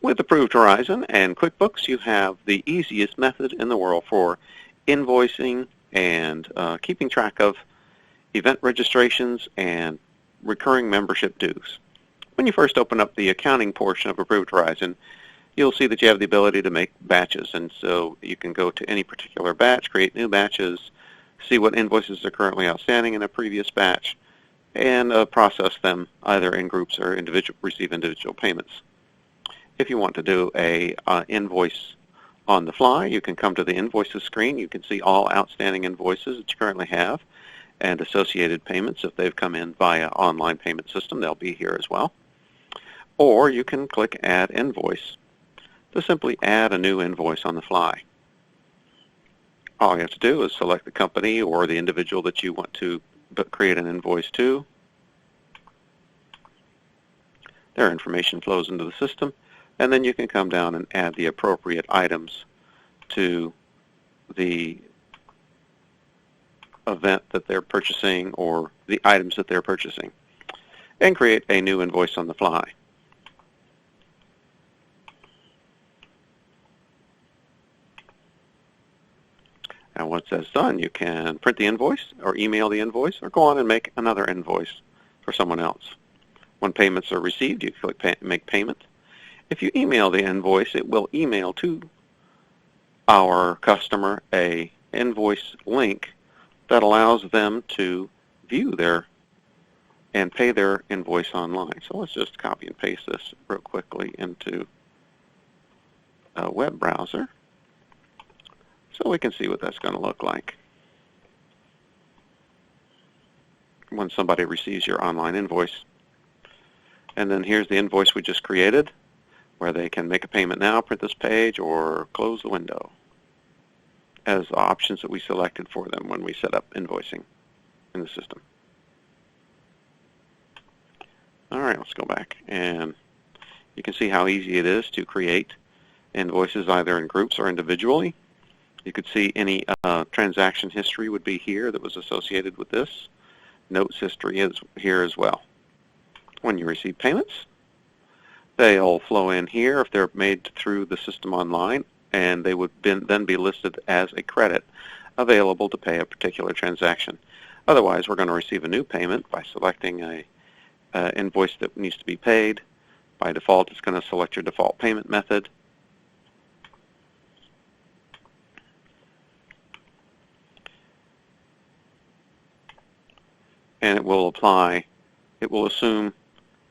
With Approved Horizon and QuickBooks, you have the easiest method in the world for invoicing and keeping track of event registrations and recurring membership dues. When you first open up the accounting portion of Approved Horizon, you'll see that you have the ability to make batches, and so you can go to any particular batch, create new batches, see what invoices are currently outstanding in a previous batch, and process them either in groups or receive individual payments. If you want to do a invoice on the fly, you can come to the Invoices screen. You can see all outstanding invoices that you currently have and associated payments. If they've come in via online payment system, they'll be here as well. Or you can click Add Invoice to simply add a new invoice on the fly. All you have to do is select the company or the individual that you want to create an invoice to. Their information flows into the system, and then you can come down and add the appropriate items to the event that they're purchasing or the items that they're purchasing, and create a new invoice on the fly. And once that's done, you can print the invoice or email the invoice or go on and make another invoice for someone else. When payments are received, you click Make Payment. If you email the invoice, it will email to our customer a invoice link that allows them to view and pay their invoice online. So let's just copy and paste this real quickly into a web browser so we can see what that's going to look like when somebody receives your online invoice. And then here's the invoice we just created, where they can make a payment now, print this page, or close the window as options that we selected for them when we set up invoicing in the system. All right, let's go back, and you can see how easy it is to create invoices either in groups or individually. You could see any transaction history would be here that was associated with this. Notes history is here as well. When you receive payments, they'll flow in here if they're made through the system online, and they would then be listed as a credit available to pay a particular transaction. Otherwise, we're going to receive a new payment by selecting an invoice that needs to be paid. By default, it's going to select your default payment method. And it will assume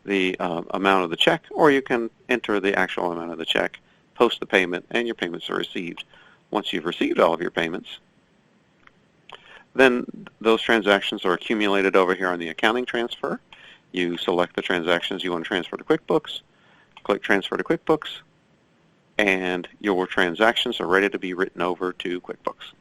the amount of the check, or you can enter the actual amount of the check, post the payment, and your payments are received. Once you've received all of your payments, then those transactions are accumulated over here on the accounting transfer. You select the transactions you want to transfer to QuickBooks, click Transfer to QuickBooks, and your transactions are ready to be written over to QuickBooks.